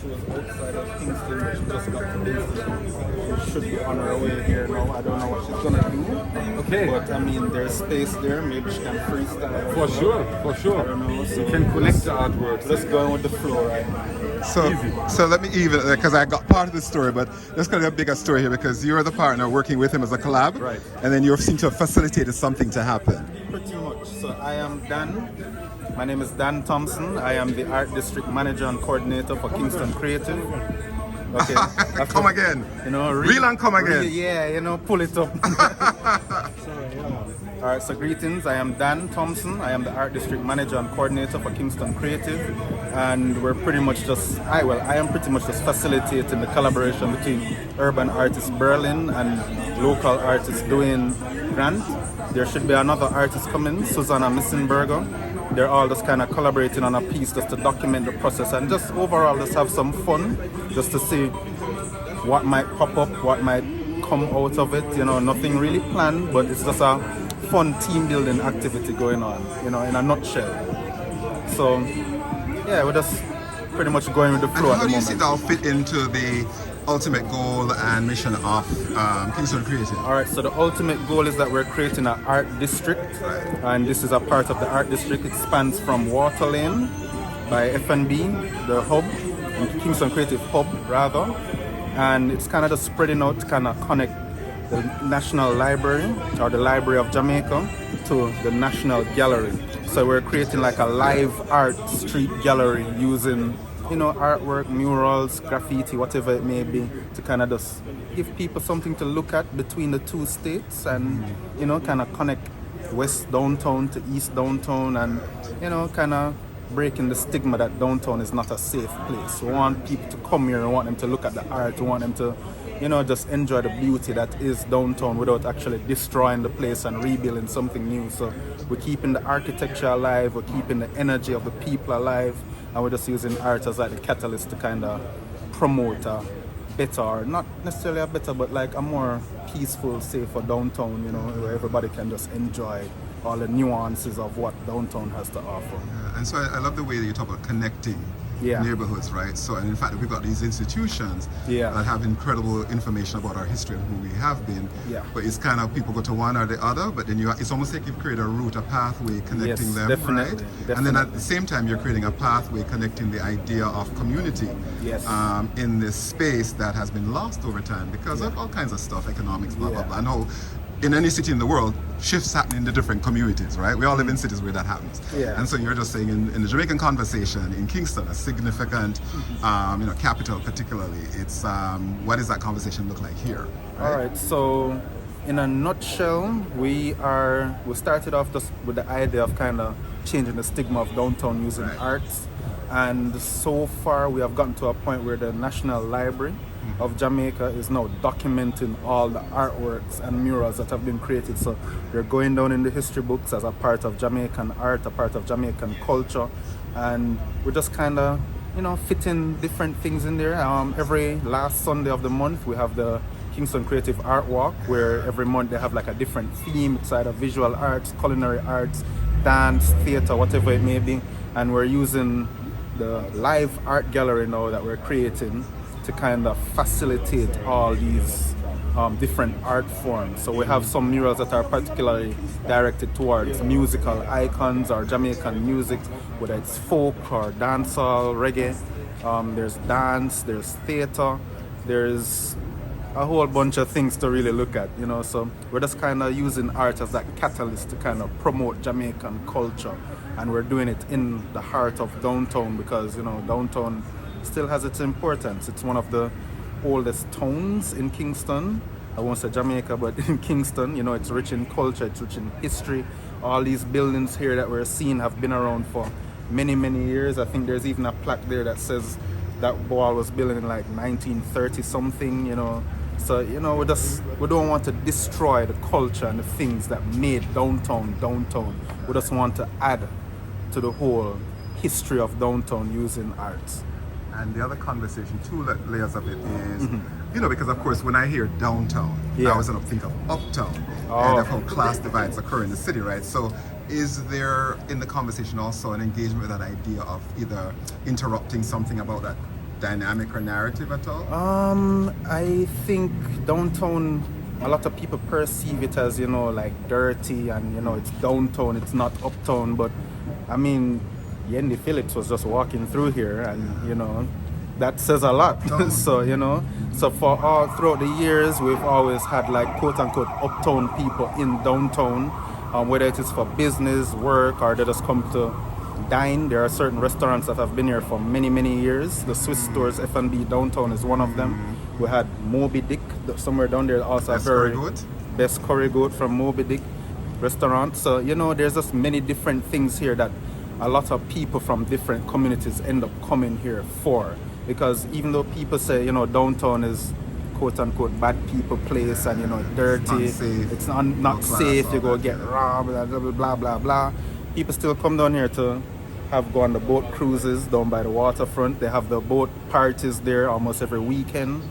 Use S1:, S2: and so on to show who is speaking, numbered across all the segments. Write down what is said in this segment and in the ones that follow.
S1: was outside of Kingston, but she just got to Kingston. She should be on her way here now. I don't know what she's gonna do.
S2: Okay.
S1: But I mean, there's space there. Maybe she can freestyle.
S2: For sure.
S1: I don't know. So
S2: You can connect the artworks.
S1: let's go with the flow right now.
S3: So let me even, because I got part of the story, but let's get a bigger story here, because you're the partner working with him as a collab,
S1: Right.
S3: and then you seem to have facilitated something to happen.
S1: Pretty much. So I am Dan. My name is Dan Thompson. I am the art district manager and coordinator for Kingston Creative. Okay.
S3: Come again.
S1: You know,
S3: Reel and come again.
S1: Yeah, you know, pull it up. All right, so greetings. I am Dan Thompson. I am the art district manager and coordinator for Kingston Creative, and we're pretty much just I am pretty much just facilitating the collaboration between urban artist Berlin and local artist Dwayne Grant. There should be another artist coming, Susanna Missenberger. They're all just kind of collaborating on a piece just to document the process and just overall just have some fun, just to see what might pop up, what might come out of it. You know, nothing really planned, but it's just a fun team building activity going on, you know, in a nutshell. So yeah, we're just pretty much going with the flow
S3: And
S1: at the
S3: how do you
S1: moment.
S3: see that fit into the ultimate goal and mission of Kingston Creative?
S1: All right, so the ultimate goal is that we're creating an art district, and this is a part of the art district. It spans from Water Lane by F&B, the hub, Kingston Creative hub rather, and it's kind of just spreading out to kind of connect the National Library or the Library of Jamaica to the National Gallery. So we're creating like a live art street gallery using, you know, artwork, murals, graffiti, whatever it may be, to kind of just give people something to look at between the two states and, you know, kind of connect west downtown to east downtown and, you know, kind of breaking the stigma that downtown is not a safe place. We want people to come here and want them to look at the art, we want them to, you know, just enjoy the beauty that is downtown without actually destroying the place and rebuilding something new. So we're keeping the architecture alive, we're keeping the energy of the people alive, and we're just using art as like the catalyst to kind of promote a better, or not necessarily a better, but like a more peaceful, safer downtown, you know, where everybody can just enjoy all the nuances of what downtown has to offer.
S3: And so I love the way that you talk about connecting neighborhoods, right? So, and in fact, we've got these institutions that have incredible information about our history and who we have been. But it's kind of people go to one or the other, but then it's almost like you've created a route, a pathway connecting them, right? And then at the same time, you're creating a pathway connecting the idea of community in this space that has been lost over time because of all kinds of stuff, economics, blah, blah, blah. I know in any city in the world, shifts happen in the different communities, right? We all live in cities where that happens. And so you're just saying in the Jamaican conversation, in Kingston, a significant you know, capital particularly, it's what does that conversation look like here? Right?
S1: All right, so in a nutshell, we started off just with the idea of kind of changing the stigma of downtown using arts, and so far we have gotten to a point where the National Library of Jamaica is now documenting all the artworks and murals that have been created. So they're going down in the history books as a part of Jamaican art, a part of Jamaican culture, and we're just kind of, you know, fitting different things in there. Every last Sunday of the month we have the Kingston Creative Art Walk, where every month they have like a different theme. It's either visual arts, culinary arts, dance, theater, whatever it may be, and we're using the live art gallery now that we're creating to kind of facilitate all these different art forms. So we have some murals that are particularly directed towards musical icons or Jamaican music, whether it's folk or dancehall, reggae. There's dance, there's theater, there's a whole bunch of things to really look at, you know. So we're just kind of using art as that catalyst to kind of promote Jamaican culture, and we're doing it in the heart of downtown because, you know, downtown still has its importance. It's one of the oldest towns in Kingston. I won't say Jamaica, but in Kingston, you know, it's rich in culture, it's rich in history. All these buildings here that we're seeing have been around for many, many years. I think there's even a plaque there that says that wall was built in like 1930 something, you know. So, you know, we don't want to destroy the culture and the things that made downtown downtown. We just want to add to the whole history of downtown using art.
S3: And the other conversation, two layers of it is, you know, because of course when I hear downtown, I always end up think of uptown and of how class divides occur in the city, right? So is there in the conversation also an engagement with that idea of either interrupting something about that dynamic or narrative at all?
S1: I think downtown, a lot of people perceive it as, like dirty and, it's downtown, it's not uptown. But I mean, Yendi Phillips was just walking through here and, that says a lot. So for all throughout the years, we've always had like quote unquote uptown people in downtown, whether it is for business, work, or they just come to dine. There are certain restaurants that have been here for many, many years. The Swiss Stores F&B downtown is one of them. We had Moby Dick somewhere down there, also best curry goat from Moby Dick restaurant. So there's just many different things here that a lot of people from different communities end up coming here for. Because even though people say downtown is quote unquote bad people place and dirty, it's not safe, you go get robbed, blah blah blah, people still come down here to go on the boat cruises down by the waterfront. They have the boat parties there almost every weekend.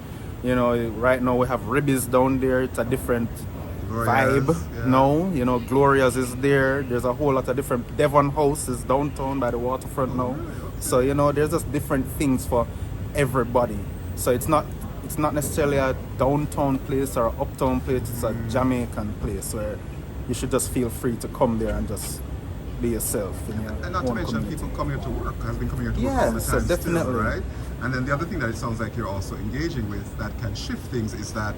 S1: Right now we have Ribbies down there. It's a different vibe. No, Gloria's is there. There's a whole lot of different Devon House is downtown by the waterfront now. So there's just different things for everybody. So it's not necessarily a downtown place or an uptown place. It's a Jamaican place where you should just feel free to come there and just be yourself.
S3: And not to mention, people come here to work, has been coming here to work all the time.
S1: So definitely.
S3: Still, right? And then the other thing that it sounds like you're also engaging with that can shift things is that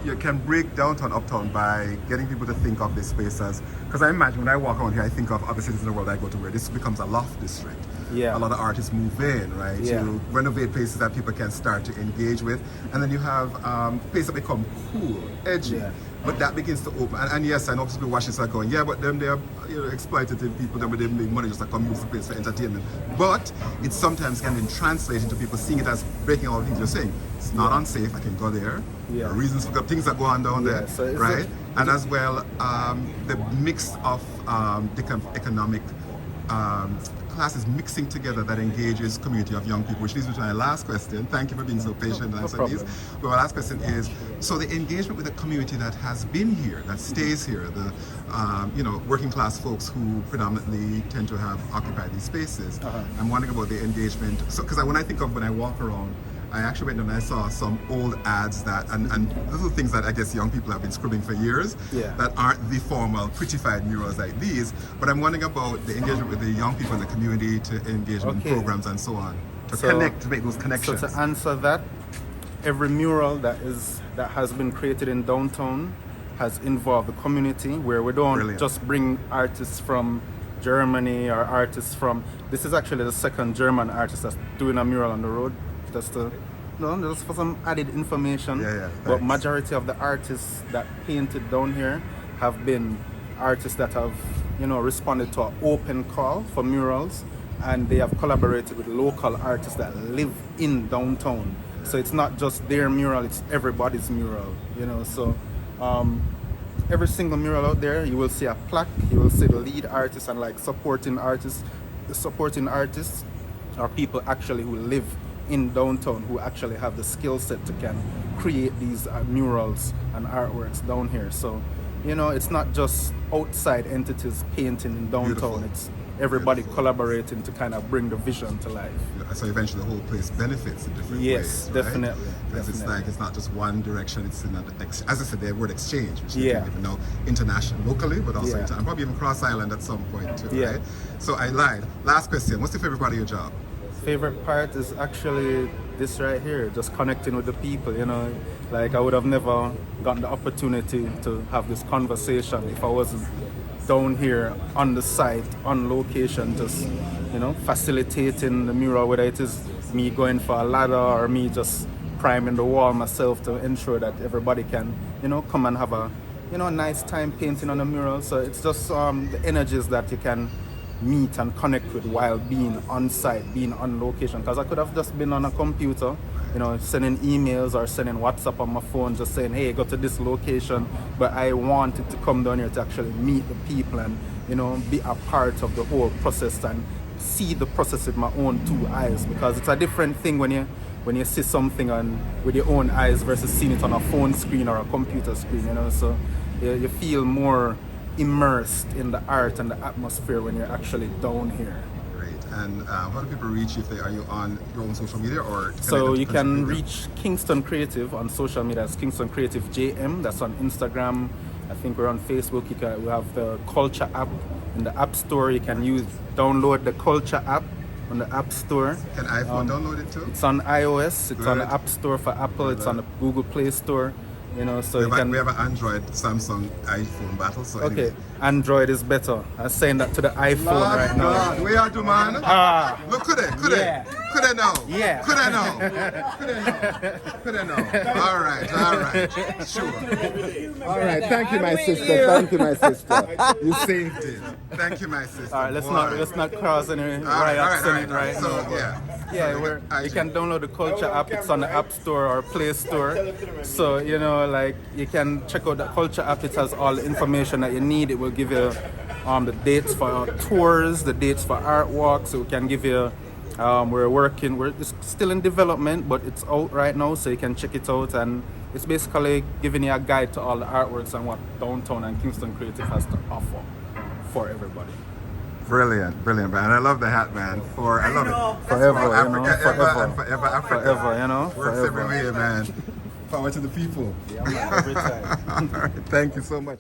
S3: you can break downtown, uptown by getting people to think of this space as, because I imagine when I walk around here, I think of other cities in the world I go to where this becomes a loft district.
S1: Yeah.
S3: A lot of artists move in, right?
S1: Yeah.
S3: You renovate places that people can start to engage with. And then you have places that become cool, edgy.
S1: Yeah.
S3: But that begins to open. And yes, I know people watch this are going, yeah, but them they're exploitative people, them they make money just to come use the place for entertainment. But it sometimes can then translate into people seeing it as breaking all the things you're saying. It's not unsafe, I can go there. There are reasons for the things that go on down there, so right? And as well, the mix of the economic classes mixing together that engages community of young people, which leads me to my last question. Thank you for being so patient and answering these. But my last question is, so the engagement with the community that has been here, that stays here, the working class folks who predominantly tend to have occupied these spaces. I'm wondering about the engagement. So, because when I think of when I walk around, I actually went and I saw some old ads that, and little things that I guess young people have been scribbling for years that aren't the formal, prettified murals like these. But I'm wondering about the engagement with the young people in the community to engage in programs and so on, to connect, to make those connections.
S1: So to answer that, every mural that has been created in downtown has involved the community, where we don't just bring artists from Germany or artists from, this is actually the second German artist that's doing a mural on the road. Just for some added information. But majority of the artists that painted down here have been artists that have, responded to an open call for murals, and they have collaborated with local artists that live in downtown. So it's not just their mural, it's everybody's mural, So every single mural out there, you will see a plaque, you will see the lead artist and like supporting artists. The supporting artists are people actually who live in downtown, who actually have the skill set to can create these murals and artworks down here. So it's not just outside entities painting in downtown. It's everybody collaborating to kind of bring the vision to life.
S3: So eventually the whole place benefits in different ways.
S1: Yes, definitely.
S3: Because it's like, it's not just one direction, it's in as I said, the word exchange, which you can even know international, locally, but also and probably even cross island at some point too, right? So I lied. Last question, what's the favorite part of your job?
S1: Favorite part is actually this right here, just connecting with the people, like I would have never gotten the opportunity to have this conversation if I wasn't down here on the site, on location, just facilitating the mural, whether it is me going for a ladder or me just priming the wall myself to ensure that everybody can come and have a nice time painting on the mural. So it's just the energies that you can meet and connect with while being on site, being on location. Because I could have just been on a computer, sending emails or sending WhatsApp on my phone, just saying, hey, go to this location. But I wanted to come down here to actually meet the people and, be a part of the whole process and see the process with my own two eyes. Because it's a different thing when you see something with your own eyes versus seeing it on a phone screen or a computer screen, So you feel more immersed in the art and the atmosphere when you're actually down here.
S3: Great. And how do people reach you? Are you on your own social media or?
S1: So you can reach Kingston Creative on social media as Kingston Creative JM. That's on Instagram. I think we're on Facebook. We have the Culture app in the App Store. You can download the Culture app on the App Store.
S3: Can iPhone download it too?
S1: It's on iOS. It's on the App Store for Apple. It's on the Google Play Store. So we have an
S3: Android, Samsung, iPhone battle. So
S1: okay, Android is better. I'm saying that to the iPhone right now.
S3: God, where are you, man? Look, could I know?
S1: Yeah.
S3: Could I know? All right, sure. All right, thank you, my sister. Thank you, my sister. You saved it. Thank you, my sister.
S1: All right, let's not cross any riots right
S3: so,
S1: now.
S3: Yeah,
S1: you can download the Culture app. It's on the App Store or Play Store. So, you can check out the Culture app. It has all the information that you need. It will give you the dates for tours, the dates for art walks. So we can give you, it's still in development, but it's out right now, so you can check it out. And it's basically giving you a guide to all the artworks and what Downtown and Kingston Creative has to offer for everybody.
S3: Brilliant, man. I love the hat, man. I love it.
S1: Forever,
S3: forever.
S1: Forever,
S3: Works every way, man. Power to the people.
S1: Yeah, man, every time.
S3: All right, thank you so much.